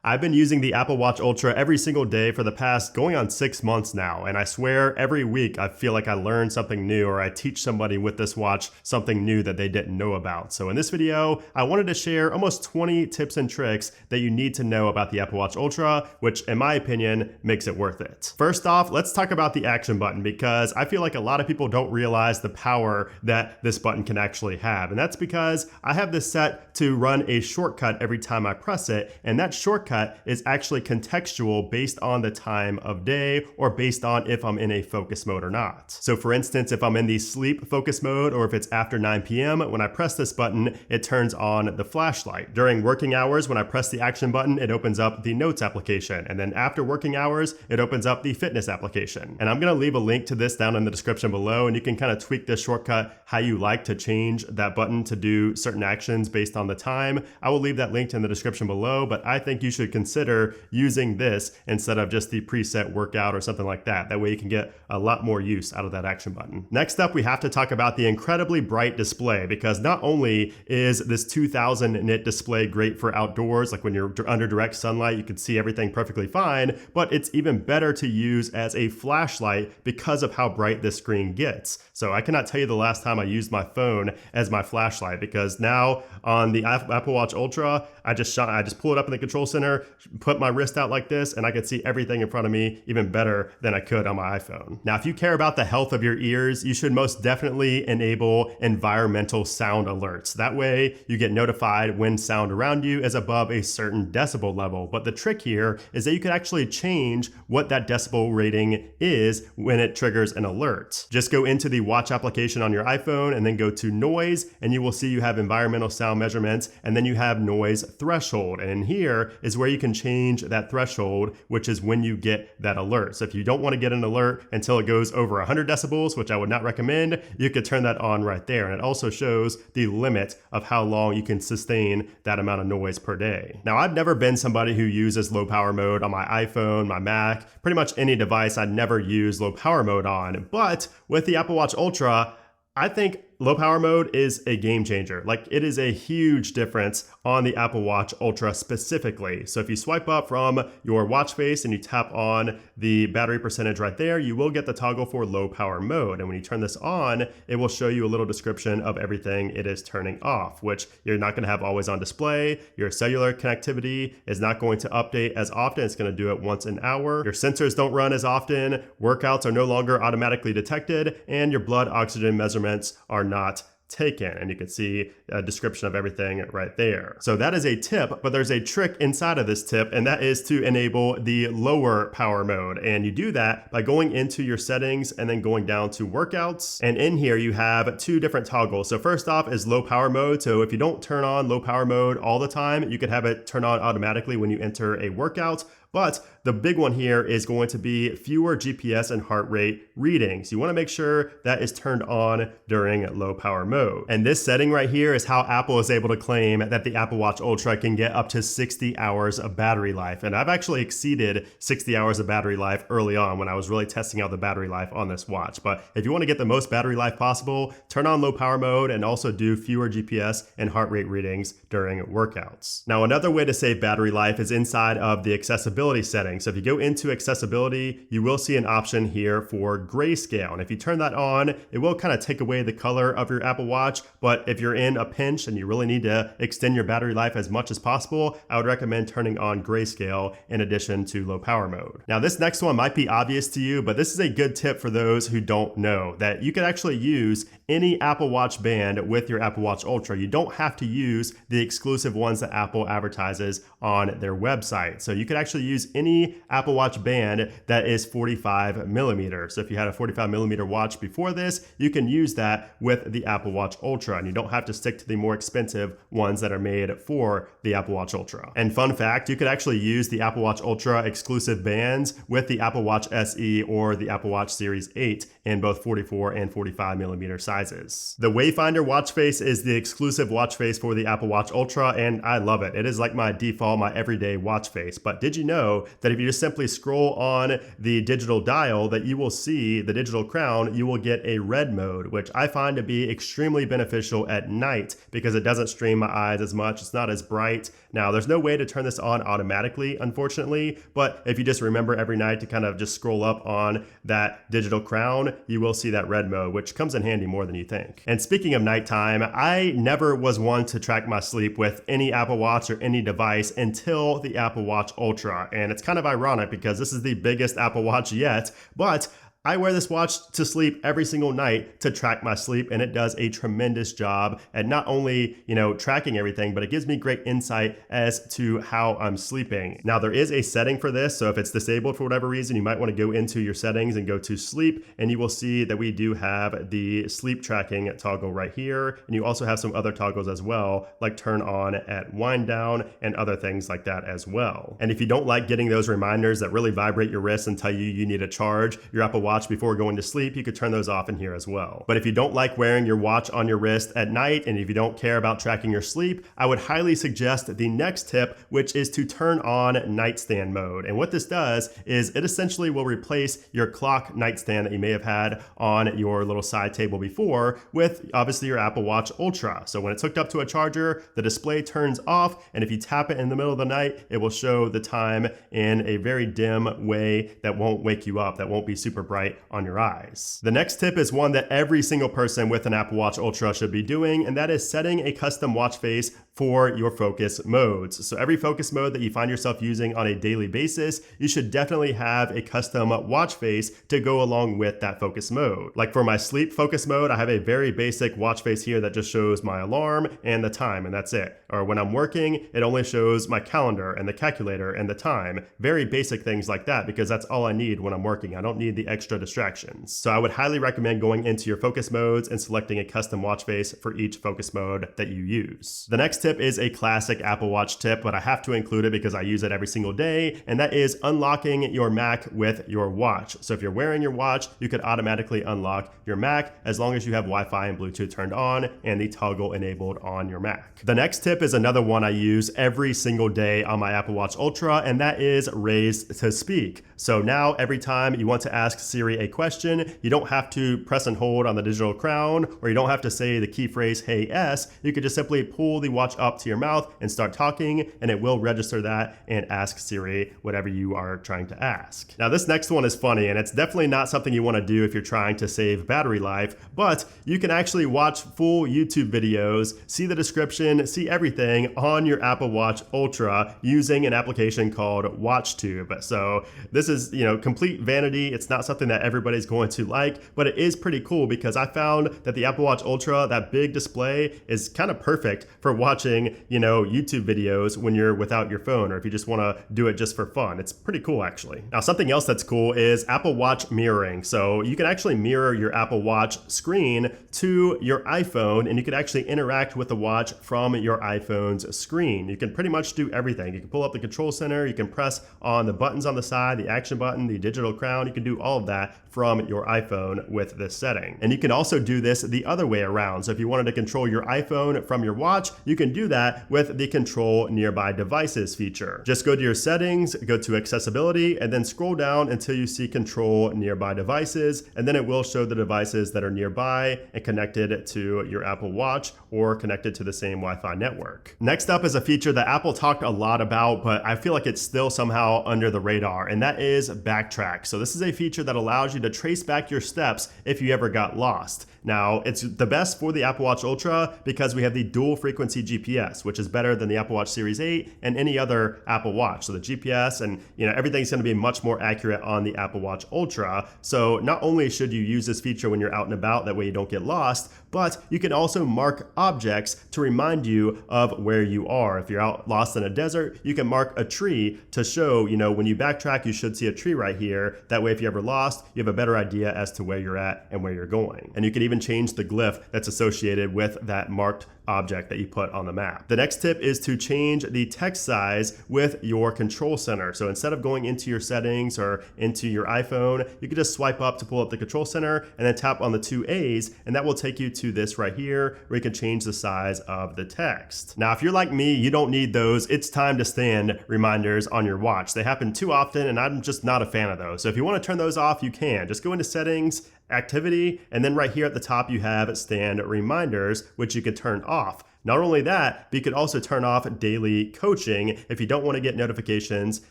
I've been using the Apple Watch Ultra every single day for the past going on 6 months now, and I swear every week I feel like I learn something new or I teach somebody with this watch something new that they didn't know about. So in this video, I wanted to share almost 20 tips and tricks that you need to know about the Apple Watch Ultra, which in my opinion makes it worth it. First off, let's talk about the action button because I feel like a lot of people don't realize the power that this button can actually have. And that's because I have this set to run a shortcut every time I press it, and that shortcut is actually contextual based on the time of day or based on if I'm in a focus mode or not. So for instance, if I'm in the sleep focus mode or if it's after 9 p.m., when I press this button, it turns on the flashlight. During working hours, when I press the action button, it opens up the notes application. And then after working hours, it opens up the fitness application. And I'm going to leave a link to this down in the description below, and you can kind of tweak this shortcut how you like to change that button to do certain actions based on the time. I will leave that link in the description below, but I think you should consider using this instead of just the preset workout or something like that. That way you can get a lot more use out of that action button. Next up, we have to talk about the incredibly bright display, because not only is this 2000 nit display great for outdoors, like when you're under direct sunlight, you can see everything perfectly fine, but it's even better to use as a flashlight because of how bright this screen gets. So I cannot tell you the last time I used my phone as my flashlight, because now on the Apple Watch Ultra, I just pull it up in the control center, put my wrist out like this, and I could see everything in front of me even better than I could on my iPhone. Now, if you care about the health of your ears, you should most definitely enable environmental sound alerts. That way you get notified when sound around you is above a certain decibel level. But the trick here is that you can actually change what that decibel rating is when it triggers an alert. Just go into the watch application on your iPhone and then go to noise, and you will see you have environmental sound measurements, and then you have noise threshold. And in here is where you can change that threshold, which is when you get that alert. So if you don't want to get an alert until it goes over 100 decibels, which I would not recommend, you could turn that on right there. And it also shows the limit of how long you can sustain that amount of noise per day. Now, I've never been somebody who uses low power mode on my iPhone, my Mac, pretty much any device I never use low power mode on. But with the Apple Watch Ultra, I think low power mode is a game changer. Like, it is a huge difference on the Apple Watch Ultra specifically. So if you swipe up from your watch face and you tap on the battery percentage right there, you will get the toggle for low power mode. And when you turn this on, it will show you a little description of everything it is turning off, which you're not going to have always on display. Your cellular connectivity is not going to update as often. It's going to do it once an hour. Your sensors don't run as often. Workouts are no longer automatically detected, and your blood oxygen measurements are not taken. And you can see a description of everything right there. So that is a tip, but there's a trick inside of this tip, and that is to enable the lower power mode. And you do that by going into your settings and then going down to workouts. And in here you have two different toggles. So first off is low power mode. So if you don't turn on low power mode all the time, you could have it turn on automatically when you enter a workout. But the big one here is going to be fewer GPS and heart rate readings. You want to make sure that is turned on during low power mode. And this setting right here is how Apple is able to claim that the Apple Watch Ultra can get up to 60 hours of battery life. And I've actually exceeded 60 hours of battery life early on when I was really testing out the battery life on this watch. But if you want to get the most battery life possible, turn on low power mode and also do fewer GPS and heart rate readings during workouts. Now, another way to save battery life is inside of the accessibility settings. So if you go into accessibility, you will see an option here for grayscale. And if you turn that on, it will kind of take away the color of your Apple Watch. But if you're in a pinch and you really need to extend your battery life as much as possible, I would recommend turning on grayscale in addition to low power mode. Now, this next one might be obvious to you, but this is a good tip for those who don't know that you can actually use any Apple Watch band with your Apple Watch Ultra. You don't have to use the exclusive ones that Apple advertises on their website. So you could actually use any Apple Watch band that is 45 millimeter. So if you had a 45 millimeter watch before this, you can use that with the Apple Watch Ultra, and you don't have to stick to the more expensive ones that are made for the Apple Watch Ultra. And fun fact, you could actually use the Apple Watch Ultra exclusive bands with the Apple Watch SE or the Apple Watch Series 8 in both 44 and 45 millimeter sizes. The Wayfinder watch face is the exclusive watch face for the Apple Watch Ultra, and I love it. It is like my default, my everyday watch face. But did you know that if you just simply scroll on the digital dial that you will see the digital crown, you will get a red mode, which I find to be extremely beneficial at night because it doesn't strain my eyes as much. It's not as bright. Now, there's no way to turn this on automatically, unfortunately, but if you just remember every night to kind of just scroll up on that digital crown, you will see that red mode, which comes in handy more than you think. And speaking of nighttime, I never was one to track my sleep with any Apple Watch or any device until the Apple Watch Ultra. And it's kind of ironic because this is the biggest Apple Watch yet, but I wear this watch to sleep every single night to track my sleep, and it does a tremendous job at not only, tracking everything, but it gives me great insight as to how I'm sleeping. Now, there is a setting for this, so if it's disabled for whatever reason, you might want to go into your settings and go to sleep, and you will see that we do have the sleep tracking toggle right here, and you also have some other toggles as well, like turn on at wind down and other things like that as well. And if you don't like getting those reminders that really vibrate your wrist and tell you you need a charge your Apple Watch before going to sleep, you could turn those off in here as well. But if you don't like wearing your watch on your wrist at night, and if you don't care about tracking your sleep, I would highly suggest the next tip, which is to turn on nightstand mode. And what this does is it essentially will replace your clock nightstand that you may have had on your little side table before with obviously your Apple Watch Ultra. So when it's hooked up to a charger, the display turns off, and if you tap it in the middle of the night, it will show the time in a very dim way that won't wake you up, that won't be super bright on your eyes. The next tip is one that every single person with an Apple Watch Ultra should be doing, and that is setting a custom watch face for your focus modes. So every focus mode that you find yourself using on a daily basis, you should definitely have a custom watch face to go along with that focus mode. Like for my sleep focus mode, I have a very basic watch face here that just shows my alarm and the time, and that's it. Or when I'm working, it only shows my calendar and the calculator and the time. Very basic things like that, because that's all I need when I'm working. I don't need the extra distractions. So I would highly recommend going into your focus modes and selecting a custom watch face for each focus mode that you use. The next tip is a classic Apple Watch tip, but I have to include it because I use it every single day, and that is unlocking your Mac with your watch. So if you're wearing your watch, you could automatically unlock your Mac as long as you have Wi-Fi and Bluetooth turned on and the toggle enabled on your Mac. The next tip is another one I use every single day on my Apple Watch Ultra, and that is raise to speak. So now every time you want to ask Siri a question, you don't have to press and hold on the digital crown, or you don't have to say the key phrase, "Hey S." You could just simply pull the watch up to your mouth and start talking, and it will register that and ask Siri whatever you are trying to ask. Now, this next one is funny, and it's definitely not something you want to do if you're trying to save battery life, but you can actually watch full YouTube videos, see the description, see everything on your Apple Watch Ultra using an application called WatchTube. So this is, complete vanity. It's not something that everybody's going to like, but it is pretty cool because I found that the Apple Watch Ultra, that big display, is kind of perfect for watching, YouTube videos when you're without your phone, or if you just want to do it just for fun. It's pretty cool, actually. Now, something else that's cool is Apple Watch mirroring. So you can actually mirror your Apple Watch screen to your iPhone, and you can actually interact with the watch from your iPhone's screen. You can pretty much do everything. You can pull up the control center, you can press on the buttons on the side, the action button, the digital crown. You can do all of that from your iPhone with this setting. And you can also do this the other way around. So if you wanted to control your iPhone from your watch, you can do that with the Control Nearby Devices feature. Just go to your settings, go to accessibility, and then scroll down until you see Control Nearby Devices, and then it will show the devices that are nearby and connected to your Apple Watch or connected to the same Wi-Fi network. Next up is a feature that Apple talked a lot about, but I feel like it's still somehow under the radar, and that is Backtrack. So this is a feature that allows you to trace back your steps if you ever got lost. Now, it's the best for the Apple Watch Ultra because we have the dual frequency GPS, which is better than the Apple Watch Series 8 and any other Apple Watch. So the GPS and everything's going to be much more accurate on the Apple Watch Ultra. So not only should you use this feature when you're out and about, that way you don't get lost, but you can also mark objects to remind you of where you are. If you're out lost in a desert, you can mark a tree to show, when you backtrack, you should see a tree right here. That way, if you're ever lost, you have a better idea as to where you're at and where you're going. And you can even change the glyph that's associated with that marked object that you put on the map. The next tip is to change the text size with your control center. So instead of going into your settings or into your iPhone, you can just swipe up to pull up the control center and then tap on the two A's, and that will take you to this right here where you can change the size of the text. Now, if you're like me, you don't need those "it's time to stand" reminders on your watch. They happen too often, and I'm just not a fan of those. So if you want to turn those off, you can. Just go into settings, activity, and then right here at the top you have stand reminders, which you can turn off. Not only that, but you could also turn off daily coaching if you don't want to get notifications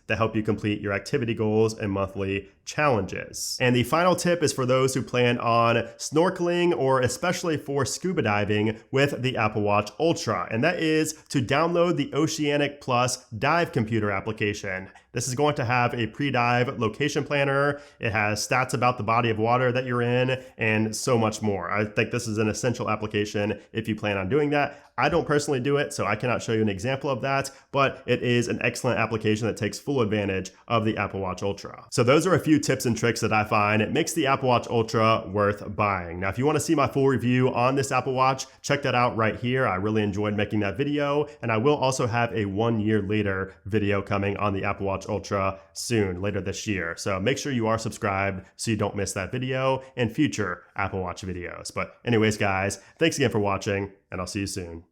that help you complete your activity goals and monthly challenges. And the final tip is for those who plan on snorkeling or especially for scuba diving with the Apple Watch Ultra, and that is to download the Oceanic Plus dive computer application. This is going to have a pre-dive location planner. It has stats about the body of water that you're in and so much more. I think this is an essential application if you plan on doing that. I don't personally do it, so I cannot show you an example of that, but it is an excellent application that takes full advantage of the Apple Watch Ultra. So those are a few tips and tricks that I find it makes the Apple Watch Ultra worth buying. Now, if you want to see my full review on this Apple Watch, check that out right here. I really enjoyed making that video, and I will also have a 1 year later video coming on the Apple Watch Ultra soon, later this year. So make sure you are subscribed so you don't miss that video and future Apple Watch videos. But anyways, guys, thanks again for watching, and I'll see you soon.